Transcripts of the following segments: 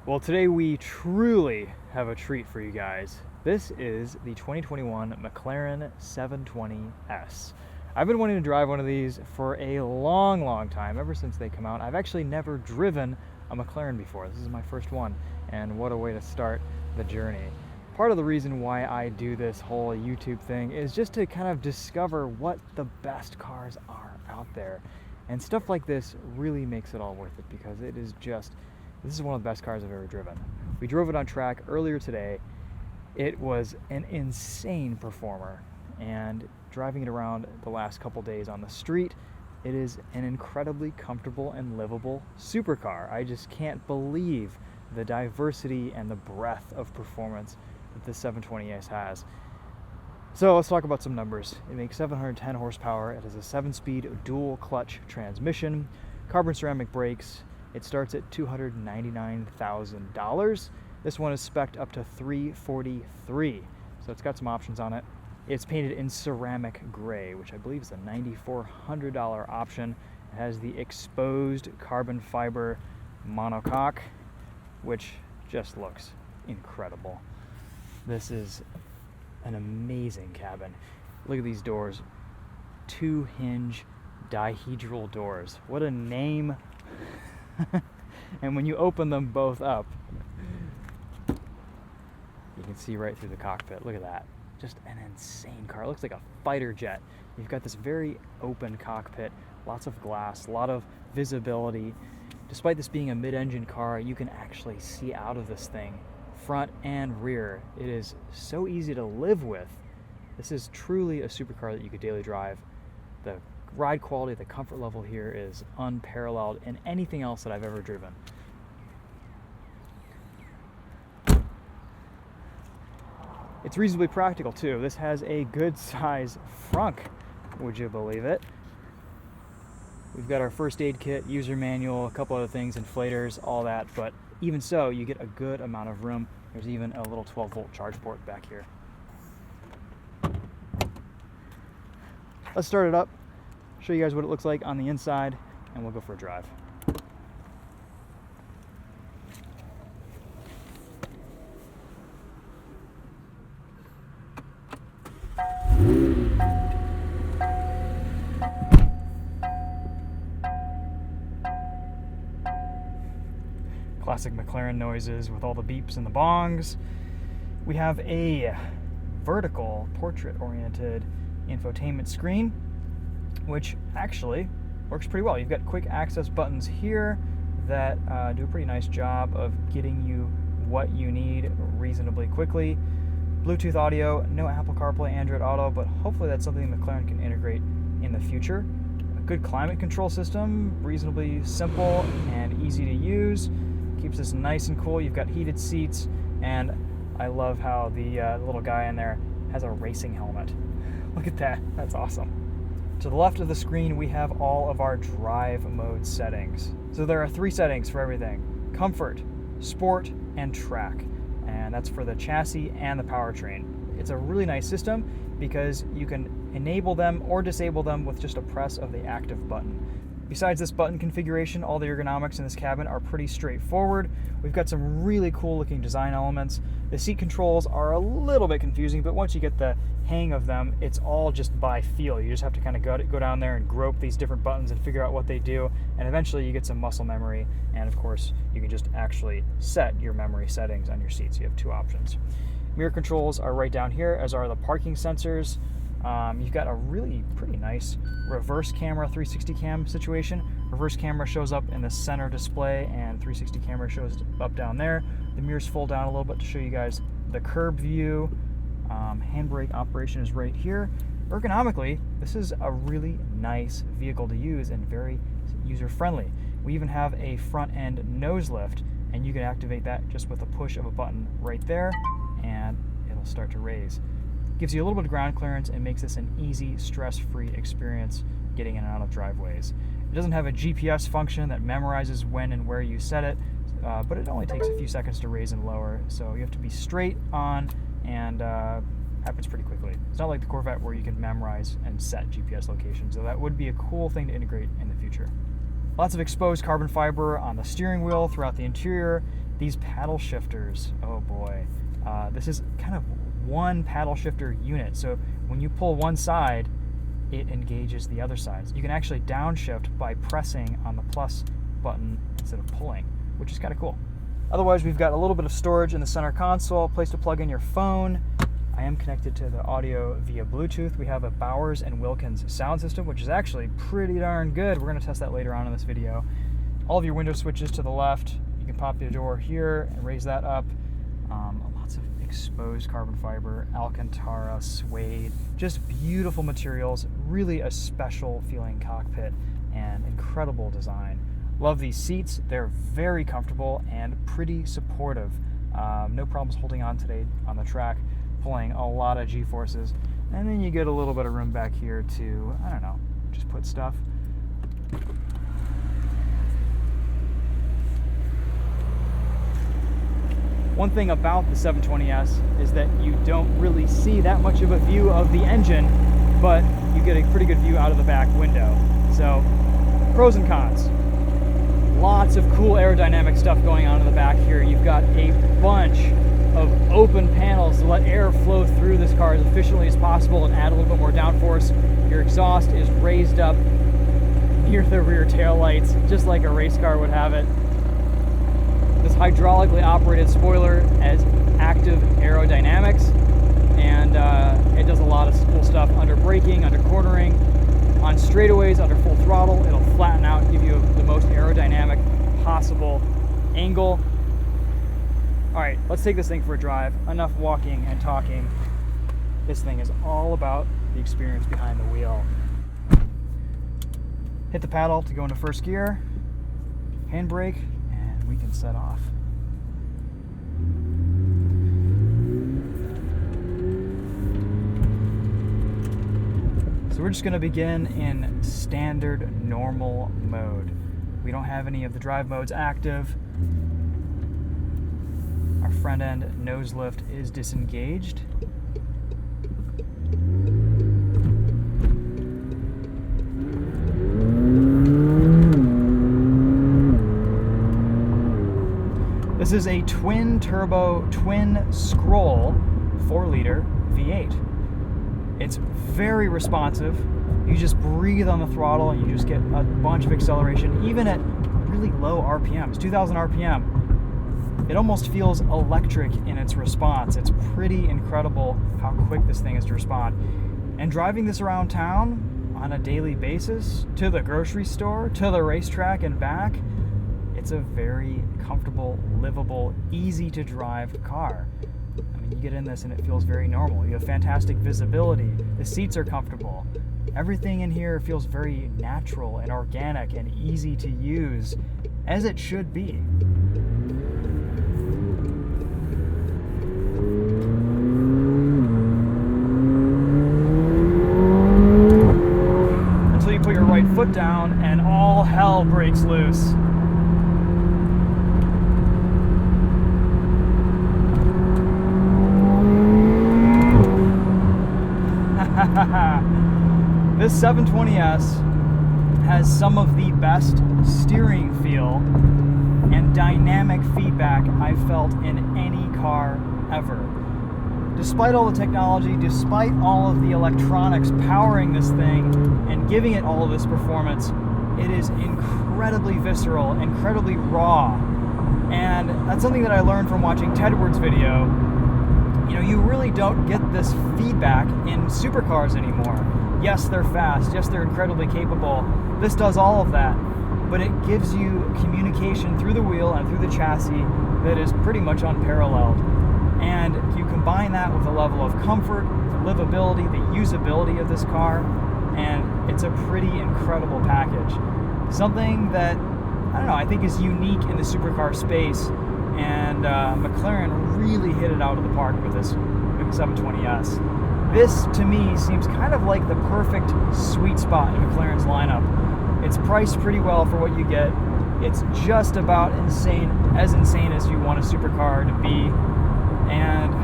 Well, today we truly have a treat for you guys. This is the 2021 McLaren 720S. I've been wanting to drive one of these for a long time, ever since they come out. I've actually never driven a McLaren before. This is my first one, and what a way to start the journey. Part of the reason why I do this whole YouTube thing is just to kind of discover what the best cars are out there. And stuff like this really makes it all worth it, because this is one of the best cars I've ever driven. We drove it on track earlier today. It was an insane performer, and driving it around the last couple days on the street, it is an incredibly comfortable and livable supercar. I just can't believe the diversity and the breadth of performance that the 720S has. So let's talk about some numbers. It makes 710 horsepower. It has a 7-speed dual clutch transmission, carbon ceramic brakes. It starts at $299,000. This one is spec'd up to $343,000, so it's got some options on it. It's painted in ceramic gray, which I believe is a $9,400 option. It has the exposed carbon fiber monocoque, which just looks incredible. This is an amazing cabin. Look at these doors. 2-hinge dihedral doors. What a name. And when you open them both up, you can see right through the cockpit. Look at that. Just an insane car. It looks like a fighter jet. You've got this very open cockpit, lots of glass, a lot of visibility. Despite this being a mid-engine car, you can actually see out of this thing, front and rear. It is so easy to live with. This is truly a supercar that you could daily drive. The ride quality, the comfort level here is unparalleled in anything else that I've ever driven. It's reasonably practical too. This has a good size frunk, would you believe it? We've got our first aid kit, user manual, a couple other things, inflators, all that, but even so, you get a good amount of room. There's even a little 12-volt charge port back here. Let's start it up, show you guys what it looks like on the inside, and we'll go for a drive. Classic McLaren noises with all the beeps and the bongs. We have a vertical portrait-oriented infotainment screen, which actually works pretty well. You've got quick access buttons here that do a pretty nice job of getting you what you need reasonably quickly. Bluetooth audio, no Apple CarPlay, Android Auto, but hopefully that's something McLaren can integrate in the future. A good climate control system, reasonably simple and easy to use. Keeps us nice and cool. You've got heated seats, and I love how the little guy in there has a racing helmet. Look at that. That's awesome. To the left of the screen, we have all of our drive mode settings. So there are 3 settings for everything: comfort, sport, and track. And that's for the chassis and the powertrain. It's a really nice system because you can enable them or disable them with just a press of the active button. Besides this button configuration, all the ergonomics in this cabin are pretty straightforward. We've got some really cool looking design elements. The seat controls are a little bit confusing, but once you get the hang of them, it's all just by feel. You just have to kind of go down there and grope these different buttons and figure out what they do, and eventually you get some muscle memory, and of course you can just actually set your memory settings on your seats. You have 2 options. Mirror controls are right down here, as are the parking sensors. You've got a really pretty nice reverse camera 360 cam situation. Reverse camera shows up in the center display, and 360 camera shows up down there. The mirrors fold down a little bit to show you guys the curb view. Handbrake operation is right here. Ergonomically, this is a really nice vehicle to use and very user-friendly. We even have a front-end nose lift, and you can activate that just with a push of a button right there, and it'll start to raise. Gives you a little bit of ground clearance and makes this an easy, stress-free experience getting in and out of driveways. It doesn't have a GPS function that memorizes when and where you set it, but it only takes a few seconds to raise and lower, so you have to be straight on, and happens pretty quickly. It's not like the Corvette where you can memorize and set GPS locations, so that would be a cool thing to integrate in the future. Lots of exposed carbon fiber on the steering wheel throughout the interior, These paddle shifters, oh boy. This is kind of one paddle shifter unit. So when you pull one side, it engages the other side. So you can actually downshift by pressing on the plus button instead of pulling, which is kind of cool. Otherwise, we've got a little bit of storage in the center console, place to plug in your phone. I am connected to the audio via Bluetooth. We have a Bowers and Wilkins sound system, which is actually pretty darn good. We're going to test that later on in this video. All of your window switches to the left. You can pop your door here and raise that up. Lots of exposed carbon fiber, Alcantara, suede, just beautiful materials, really a special feeling cockpit and incredible design. Love these seats. They're very comfortable and pretty supportive. No problems holding on today on the track, pulling a lot of G-forces. And then you get a little bit of room back here to, I don't know, just put stuff. One thing about the 720S is that you don't really see that much of a view of the engine, but you get a pretty good view out of the back window. So, pros and cons. Lots of cool aerodynamic stuff going on in the back here. You've got a bunch of open panels to let air flow through this car as efficiently as possible and add a little bit more downforce. Your exhaust is raised up near the rear taillights, just like a race car would have it. This hydraulically operated spoiler has active aerodynamics, and it does a lot of cool stuff under braking, under cornering. On straightaways, under full throttle, it'll flatten out, give you the most aerodynamic possible angle. All right, let's take this thing for a drive. Enough walking and talking. This thing is all about the experience behind the wheel. Hit the paddle to go into first gear, handbrake, and we can set off. So we're just going to begin in standard normal mode. We don't have any of the drive modes active. Our front end nose lift is disengaged. This is a twin turbo, twin scroll 4-liter V8. It's very responsive. You just breathe on the throttle and you just get a bunch of acceleration, even at really low RPMs, 2,000 RPM. It almost feels electric in its response. It's pretty incredible how quick this thing is to respond. And driving this around town on a daily basis, to the grocery store, to the racetrack and back, it's a very comfortable, livable, easy to drive car. I mean, you get in this and it feels very normal. You have fantastic visibility. The seats are comfortable. Everything in here feels very natural and organic and easy to use, as it should be. Until you put your right foot down and all hell breaks loose. This 720S has some of the best steering feel and dynamic feedback I've felt in any car ever. Despite all the technology, despite all of the electronics powering this thing and giving it all of this performance, it is incredibly visceral, incredibly raw. And that's something that I learned from watching Tedward's video. You know, you really don't get this feedback in supercars anymore. Yes, they're fast. Yes, they're incredibly capable. This does all of that. But it gives you communication through the wheel and through the chassis that is pretty much unparalleled. And you combine that with a level of comfort, the livability, the usability of this car, and it's a pretty incredible package. Something that, I don't know, I think is unique in the supercar space, and McLaren really hit it out of the park with this 720S. This, to me, seems kind of like the perfect sweet spot in McLaren's lineup. It's priced pretty well for what you get. It's just about insane as you want a supercar to be. And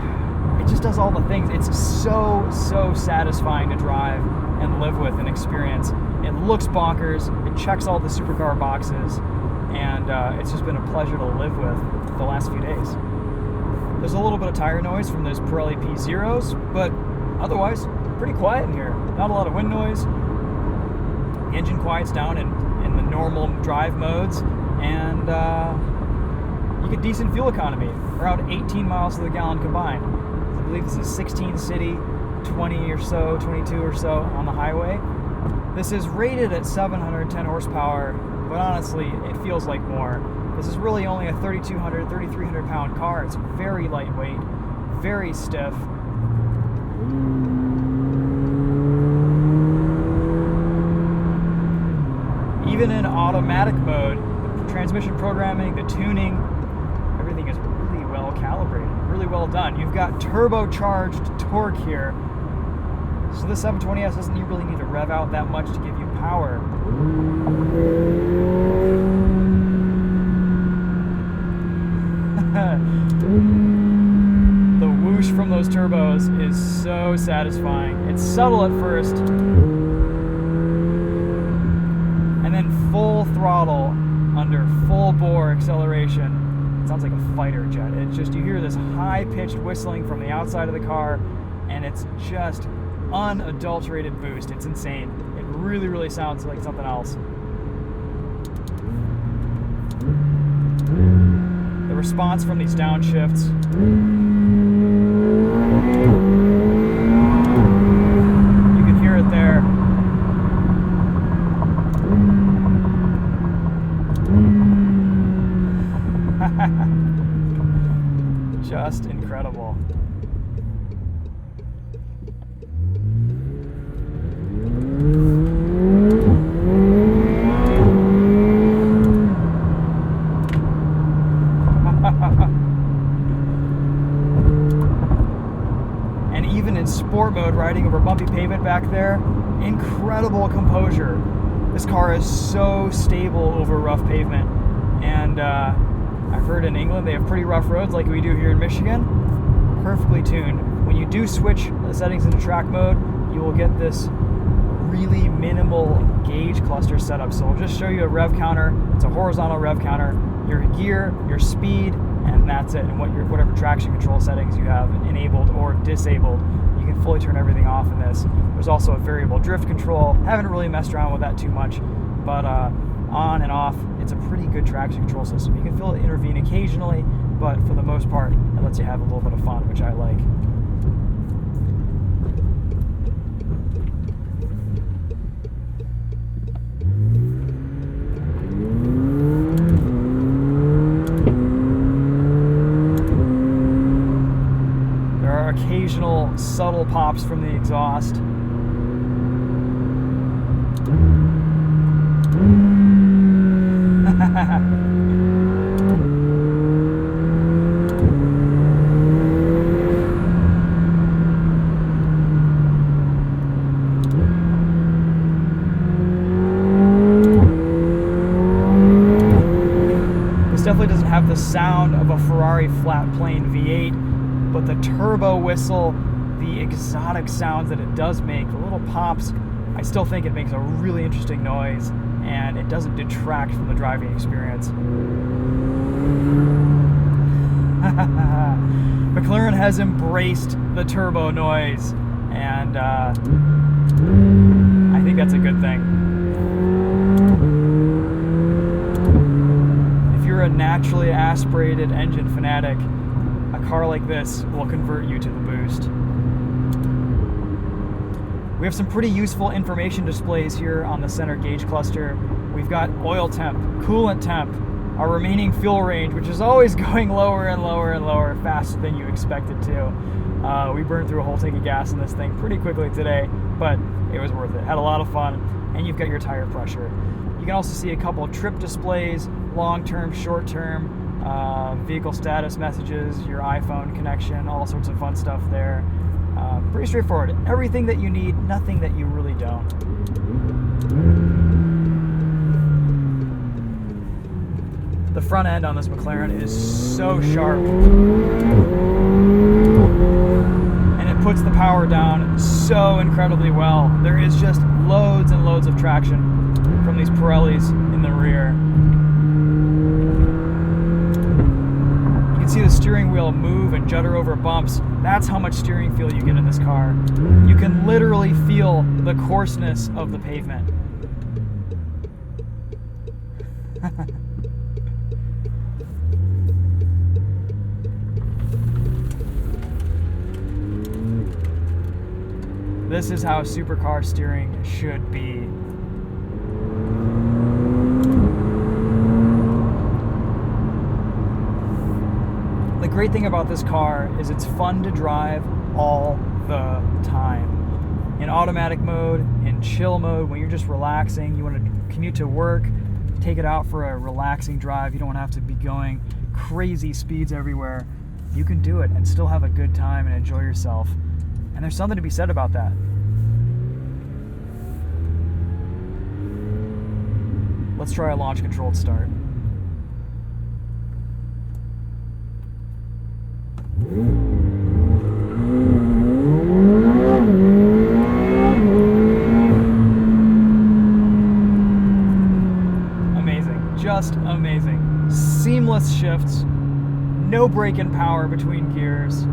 it just does all the things. It's so satisfying to drive and live with and experience. It looks bonkers. It checks all the supercar boxes. and it's just been a pleasure to live with the last few days. There's a little bit of tire noise from those Pirelli P0s, but otherwise, pretty quiet in here. Not a lot of wind noise. The engine quiets down in the normal drive modes, and you get decent fuel economy, around 18 miles to the gallon combined. I believe this is 16 city, 20 or so, 22 or so on the highway. This is rated at 710 horsepower, but honestly, it feels like more. This is really only a 3,200, 3,300 pound car. It's very lightweight, very stiff. Even in automatic mode, the transmission programming, the tuning, everything is really well calibrated, really well done. You've got turbocharged torque here, so the 720S doesn't really need to rev out that much to give you power. The whoosh from those turbos is so satisfying. It's subtle at first, and then full throttle under full bore acceleration. It sounds like a fighter jet. It's just, you hear this high-pitched whistling from the outside of the car, and it's just unadulterated boost. It's insane. It really, really sounds like something else. The response from these downshifts, you can hear it there. Just incredible. And even in sport mode, riding over bumpy pavement back there, incredible composure. This car is so stable over rough pavement, and I've heard in England they have pretty rough roads like we do here in Michigan. Perfectly tuned. When you do switch the settings into track mode, you will get this really minimal gauge cluster setup. So we'll just show you a rev counter. It's a horizontal rev counter, your gear, your speed, and that's it. And whatever traction control settings you have enabled or disabled, you can fully turn everything off in this. There's also a variable drift control. Haven't really messed around with that too much, but on and off, it's a pretty good traction control system. You can feel it intervene occasionally, but for the most part, it lets you have a little bit of fun, which I like. There are occasional subtle pops from the exhaust. This definitely doesn't have the sound of a Ferrari flat plane V8, but the turbo whistle, the exotic sounds that it does make, the little pops, I still think it makes a really interesting noise, and it doesn't detract from the driving experience. McLaren has embraced the turbo noise, and I think that's a good thing. If you're a naturally aspirated engine fanatic, a car like this will convert you to the boost. We have some pretty useful information displays here on the center gauge cluster. We've got oil temp, coolant temp, our remaining fuel range, which is always going lower and lower and lower, faster than you expect it to. We burned through a whole tank of gas in this thing pretty quickly today, but it was worth it. Had a lot of fun, and you've got your tire pressure. You can also see a couple of trip displays, long-term, short-term, vehicle status messages, your iPhone connection, all sorts of fun stuff there. Pretty straightforward. Everything that you need, nothing that you really don't. The front end on this McLaren is so sharp, and it puts the power down so incredibly well. There is just loads and loads of traction from these Pirellis in the rear. steering wheel move and judder over bumps, that's how much steering feel you get in this car. You can literally feel the coarseness of the pavement. This is how supercar steering should be. The great thing about this car is it's fun to drive all the time. In automatic mode, in chill mode, when you're just relaxing, you want to commute to work, take it out for a relaxing drive. You don't want to have to be going crazy speeds everywhere. You can do it and still have a good time and enjoy yourself. And there's something to be said about that. Let's try a launch controlled start. Amazing, just amazing. Seamless shifts, no break-in power between gears.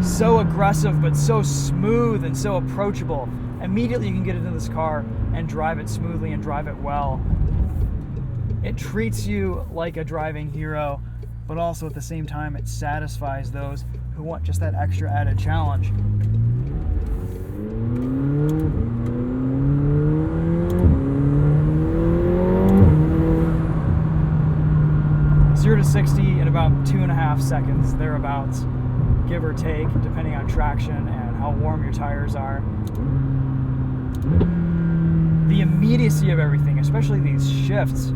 So aggressive, but so smooth and so approachable. Immediately you can get into this car and drive it smoothly and drive it well. It treats you like a driving hero, but also at the same time it satisfies those who want just that extra added challenge. Zero to 60 in about 2.5 seconds, thereabouts, give or take, depending on traction and how warm your tires are. The immediacy of everything, especially these shifts,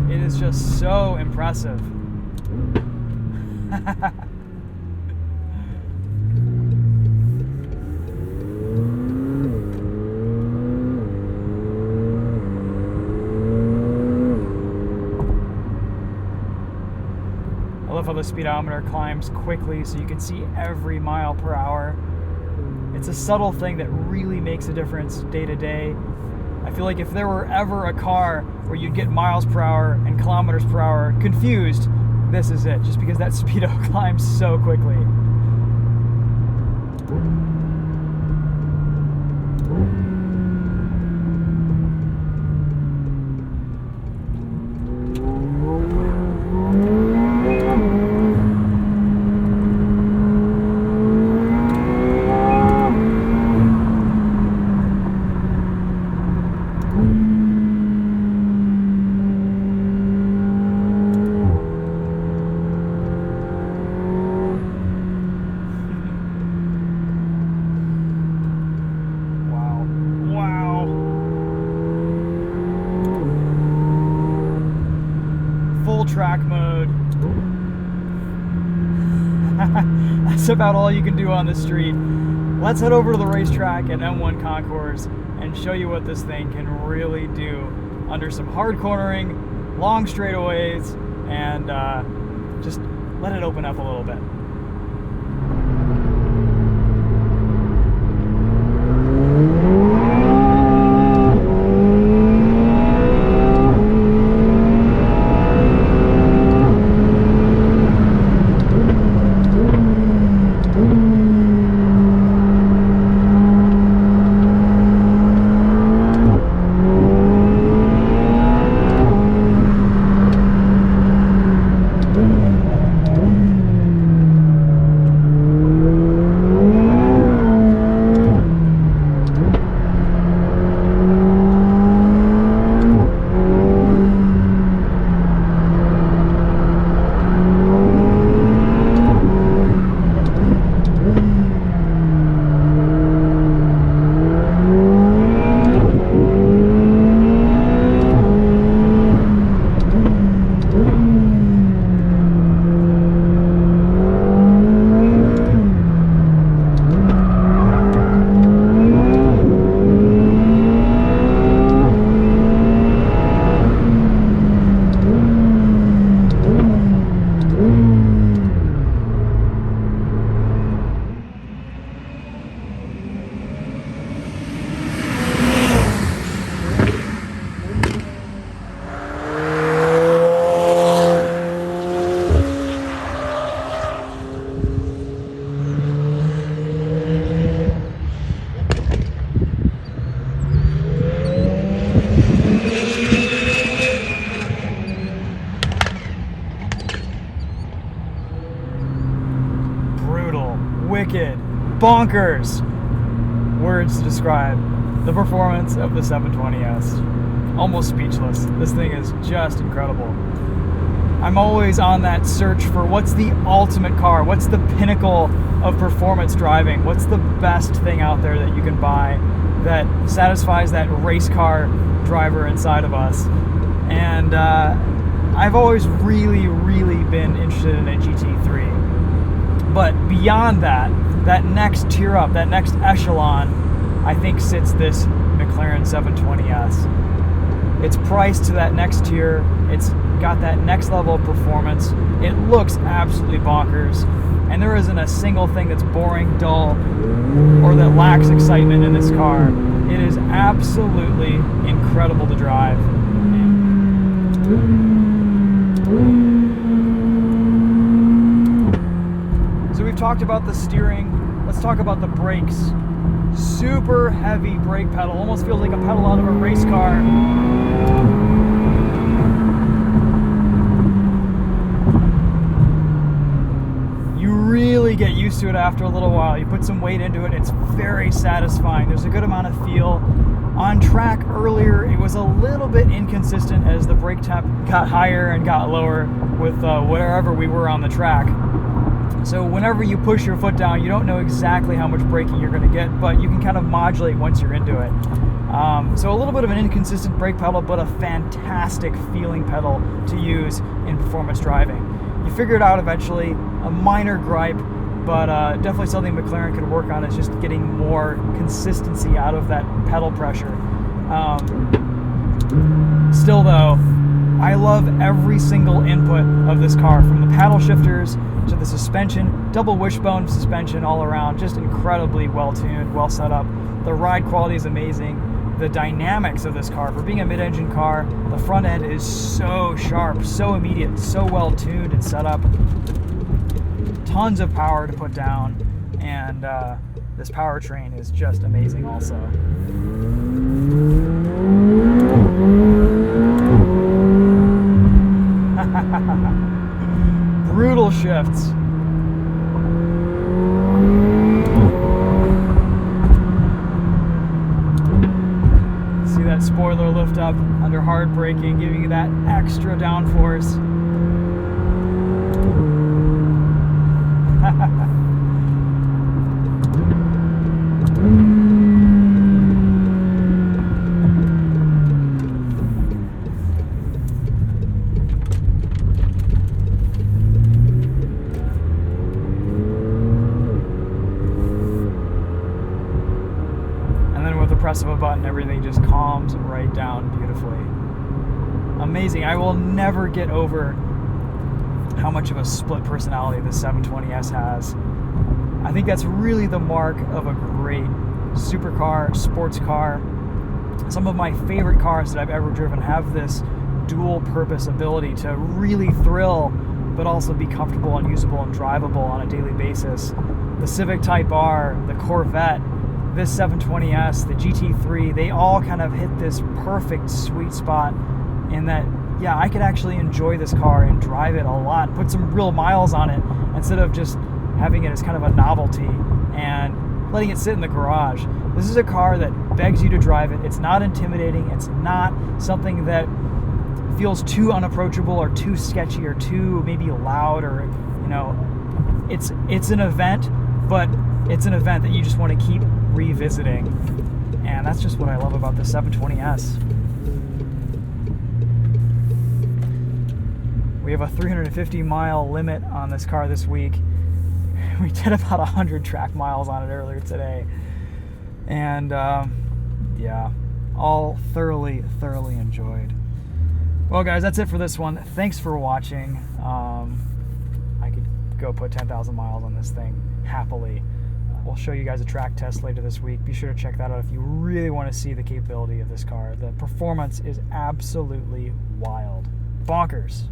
it is just so impressive. I love how the speedometer climbs quickly so you can see every mile per hour. It's a subtle thing that really makes a difference day to day. I feel like if there were ever a car where you'd get miles per hour and kilometers per hour confused, this is it, just because that speedo climbs so quickly. Track mode. That's about all you can do on the street. Let's head over to the racetrack at M1 Concours and show you what this thing can really do under some hard cornering, long straightaways, and just let it open up a little bit. bonkers words to describe the performance of the 720S. Almost speechless. This thing is just incredible. I'm always on that search for what's the ultimate car, what's the pinnacle of performance driving, what's the best thing out there that you can buy that satisfies that race car driver inside of us. And I've always really been interested in a GT3. But beyond that, that next tier up, that next echelon, I think sits this McLaren 720S. It's priced to that next tier. It's got that next level of performance. It looks absolutely bonkers. And there isn't a single thing that's boring, dull, or that lacks excitement in this car. It is absolutely incredible to drive. So we've talked about the steering. Let's talk about the brakes. Super heavy brake pedal. Almost feels like a pedal out of a race car. You really get used to it after a little while. You put some weight into it. It's very satisfying. There's a good amount of feel. On track earlier, it was a little bit inconsistent as the brake tap got higher and got lower with wherever we were on the track. So whenever you push your foot down, you don't know exactly how much braking you're going to get, but you can kind of modulate once you're into it. So a little bit of an inconsistent brake pedal, but a fantastic feeling pedal to use in performance driving. You figure it out eventually. A minor gripe, but definitely something McLaren could work on is just getting more consistency out of that pedal pressure. Still though, I love every single input of this car, from the paddle shifters to the suspension, double wishbone suspension all around, just incredibly well tuned, well set up. The ride quality is amazing. The dynamics of this car, for being a mid-engine car, the front end is so sharp, so immediate, so well tuned and set up. Tons of power to put down, and this powertrain is just amazing also. Brutal shifts. See that spoiler lift up under hard braking, giving you that extra downforce. Press of a button, everything just calms right down beautifully. Amazing. I will never get over how much of a split personality this 720S has. I think that's really the mark of a great supercar, sports car. Some of my favorite cars that I've ever driven have this dual purpose ability to really thrill, but also be comfortable and usable and drivable on a daily basis. The Civic Type R, the Corvette, this 720S, the GT3, they all kind of hit this perfect sweet spot in that, yeah, I could actually enjoy this car and drive it a lot, put some real miles on it, instead of just having it as kind of a novelty and letting it sit in the garage. This is a car that begs you to drive it. It's not intimidating. It's not something that feels too unapproachable or too sketchy or too maybe loud, or, you know, it's an event, but it's an event that you just want to keep revisiting, and that's just what I love about the 720S. We have a 350 mile limit on this car this week. We did about 100 track miles on it earlier today, and yeah, all thoroughly enjoyed. Well guys, that's it for this one. Thanks for watching. I could go put 10,000 miles on this thing happily. We'll show you guys a track test later this week. Be sure to check that out if you really want to see the capability of this car. The performance is absolutely wild. Bonkers.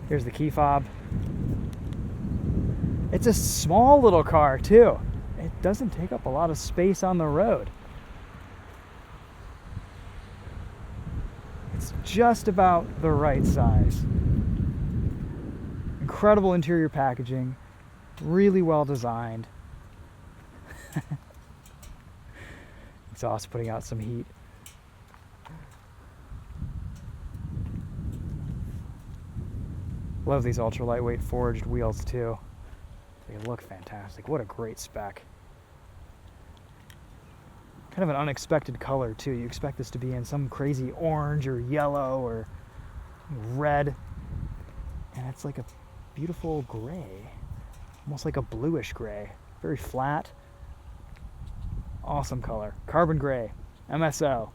Here's the key fob. It's a small little car too. It doesn't take up a lot of space on the road. It's just about the right size. Incredible interior packaging, really well designed. Exhaust putting out some heat. Love these ultra lightweight forged wheels too. They look fantastic. What a great spec. Kind of an unexpected color too. You expect this to be in some crazy orange or yellow or red, and it's like a beautiful gray, almost like a bluish gray. Very flat. Awesome color. Carbon gray. MSO.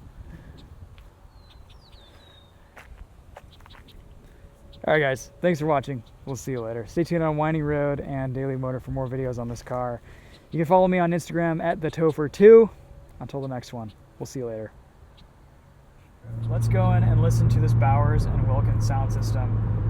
Alright guys, thanks for watching. We'll see you later. Stay tuned on Winding Road and Daily Motor for more videos on this car. You can follow me on Instagram at TheTopher2. Until the next one, we'll see you later. Let's go in and listen to this Bowers and Wilkins sound system.